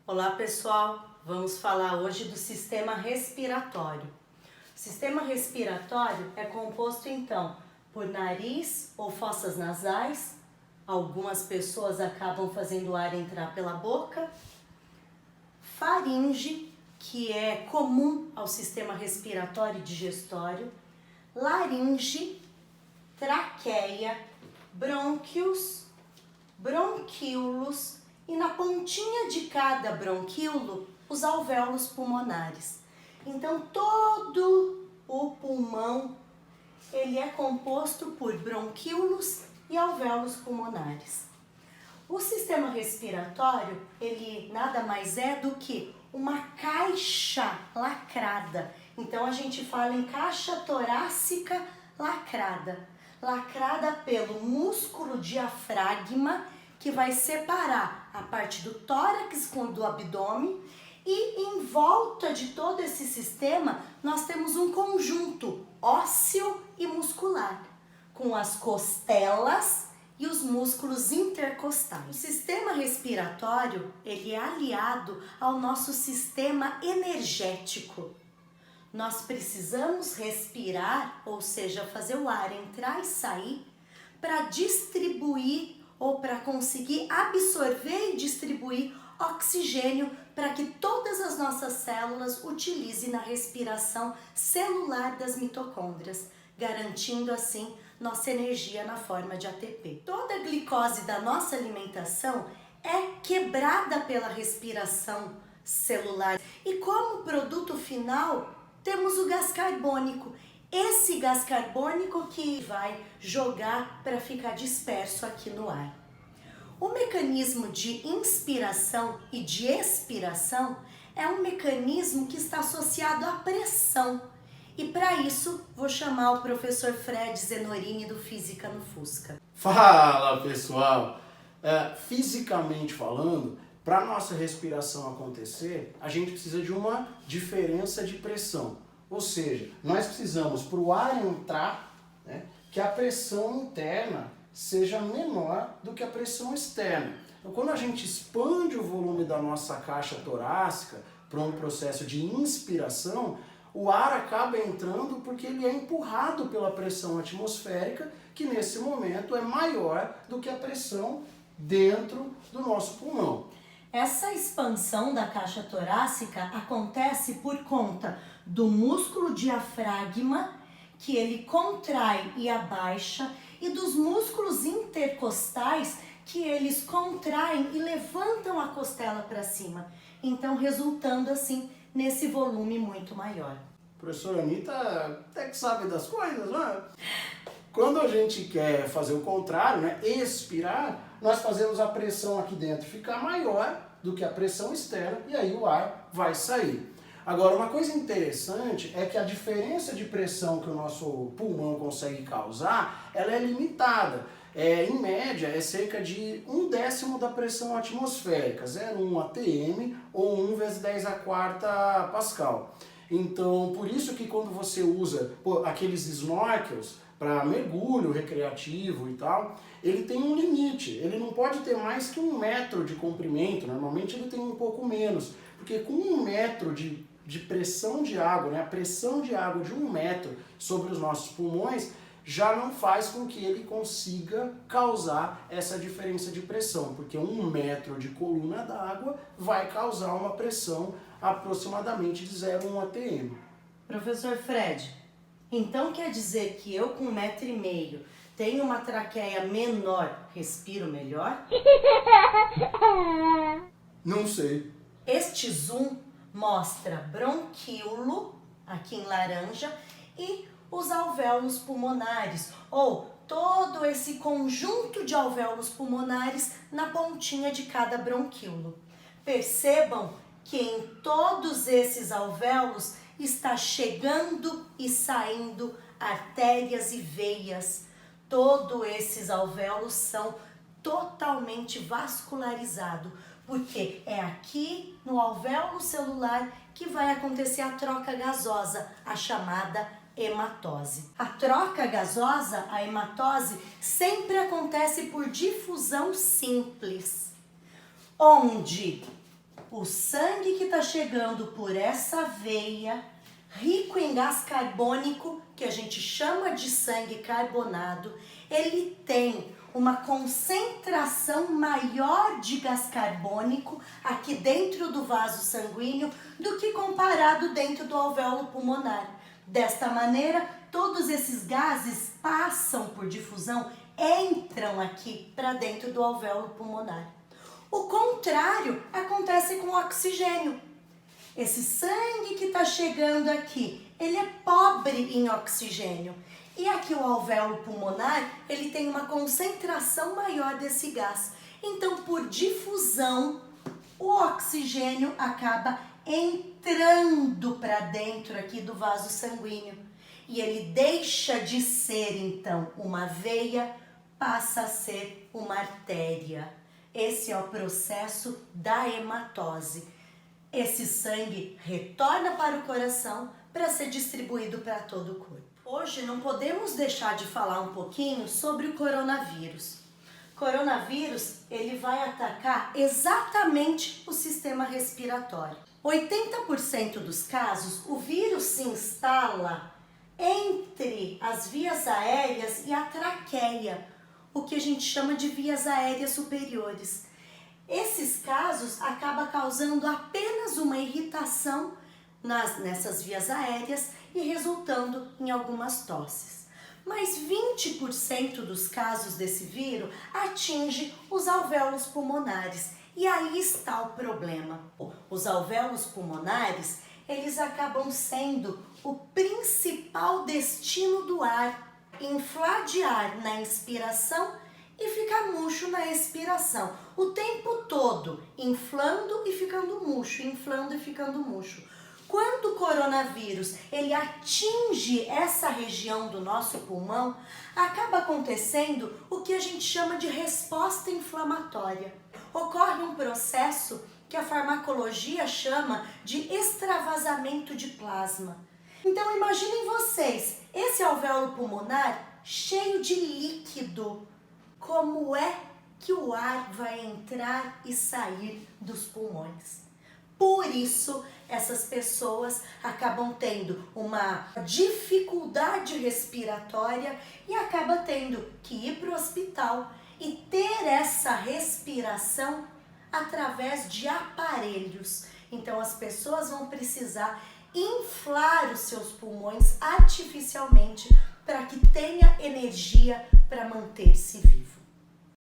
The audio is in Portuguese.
Olá pessoal, vamos falar hoje do sistema respiratório. O sistema respiratório é composto então por nariz ou fossas nasais, algumas pessoas acabam fazendo o ar entrar pela boca, faringe, que é comum ao sistema respiratório e digestório, laringe, traqueia, brônquios, bronquíolos e na pontinha de cada bronquíolo os alvéolos pulmonares. Então todo o pulmão ele é composto por bronquíolos e alvéolos pulmonares. O sistema respiratório ele nada mais é do que uma caixa lacrada. Então a gente fala em caixa torácica lacrada. Lacrada pelo músculo diafragma, que vai separar a parte do tórax do abdômen, e em volta de todo esse sistema nós temos um conjunto ósseo e muscular, com as costelas e os músculos intercostais. O sistema respiratório ele é aliado ao nosso sistema energético. Nós precisamos respirar, ou seja, fazer o ar entrar e sair, para distribuir ou para conseguir absorver e distribuir oxigênio para que todas as nossas células utilizem na respiração celular das mitocôndrias, garantindo assim nossa energia na forma de ATP. Toda a glicose da nossa alimentação é quebrada pela respiração celular e como produto final temos o gás carbônico. Esse gás carbônico que vai jogar para ficar disperso aqui no ar. O mecanismo de inspiração e de expiração é um mecanismo que está associado à pressão. E para isso, vou chamar o professor Fred Zenorini do Física no Fusca. Fala pessoal! Fisicamente falando, para a nossa respiração acontecer, a gente precisa de uma diferença de pressão. Ou seja, nós precisamos para o ar entrar, que a pressão interna seja menor do que a pressão externa. Então, quando a gente expande o volume da nossa caixa torácica para um processo de inspiração, o ar acaba entrando porque ele é empurrado pela pressão atmosférica, que nesse momento é maior do que a pressão dentro do nosso pulmão. Essa expansão da caixa torácica acontece por conta do músculo diafragma, que ele contrai e abaixa, e dos músculos intercostais, que eles contraem e levantam a costela para cima. Então, resultando assim nesse volume muito maior. Professora Anitta até que sabe das coisas, não é? Quando a gente quer fazer o contrário, expirar, nós fazemos a pressão aqui dentro ficar maior do que a pressão externa e aí o ar vai sair. Agora, uma coisa interessante é que a diferença de pressão que o nosso pulmão consegue causar, ela é limitada. Em média, é cerca de 1/10 da pressão atmosférica, 0,1 atm ou 1 vezes 10 a quarta Pascal. Então, por isso que quando você usa aqueles snorkels para mergulho recreativo e tal, ele tem um limite, ele não pode ter mais que 1 metro de comprimento, normalmente ele tem um pouco menos, porque com 1 metro de pressão de água, a pressão de água de 1 metro sobre os nossos pulmões, já não faz com que ele consiga causar essa diferença de pressão, porque 1 metro de coluna d'água vai causar uma pressão aproximadamente de 0,1 atm. Professor Fred, então quer dizer que eu com 1,5 m tenho uma traqueia menor, respiro melhor? Não sei. Este zoom mostra bronquíolo, aqui em laranja, e os alvéolos pulmonares, ou todo esse conjunto de alvéolos pulmonares na pontinha de cada bronquíolo. Percebam que em todos esses alvéolos está chegando e saindo artérias e veias. Todos esses alvéolos são totalmente vascularizados, porque é aqui no alvéolo celular que vai acontecer a troca gasosa, a chamada hematose. A troca gasosa, a hematose, sempre acontece por difusão simples, onde o sangue que está chegando por essa veia, rico em gás carbônico, que a gente chama de sangue carbonado, ele tem uma concentração maior de gás carbônico aqui dentro do vaso sanguíneo do que comparado dentro do alvéolo pulmonar. Desta maneira, todos esses gases passam por difusão, entram aqui para dentro do alvéolo pulmonar. O contrário acontece com o oxigênio. Esse sangue que está chegando aqui, ele é pobre em oxigênio. E aqui o alvéolo pulmonar, ele tem uma concentração maior desse gás. Então, por difusão, o oxigênio acaba entrando para dentro aqui do vaso sanguíneo. E ele deixa de ser, então, uma veia, passa a ser uma artéria. Esse é o processo da hematose. Esse sangue retorna para o coração para ser distribuído para todo o corpo. Hoje não podemos deixar de falar um pouquinho sobre o coronavírus. Coronavírus, ele vai atacar exatamente o sistema respiratório. 80% dos casos, o vírus se instala entre as vias aéreas e a traqueia, o que a gente chama de vias aéreas superiores. Esses casos acabam causando apenas uma irritação nessas vias aéreas e resultando em algumas tosses. Mas 20% dos casos desse vírus atinge os alvéolos pulmonares. E aí está o problema. Os alvéolos pulmonares, eles acabam sendo o principal destino do ar. Inflar de ar na inspiração e ficar murcho na expiração. O tempo todo, inflando e ficando murcho, inflando e ficando murcho. Quando o coronavírus ele atinge essa região do nosso pulmão, acaba acontecendo o que a gente chama de resposta inflamatória. Ocorre um processo que a farmacologia chama de extravasamento de plasma. Então imaginem vocês, esse alvéolo pulmonar cheio de líquido, como é que o ar vai entrar e sair dos pulmões? Por isso, essas pessoas acabam tendo uma dificuldade respiratória e acabam tendo que ir para o hospital e ter essa respiração através de aparelhos. Então, as pessoas vão precisar inflar os seus pulmões artificialmente para que tenha energia para manter-se vivo.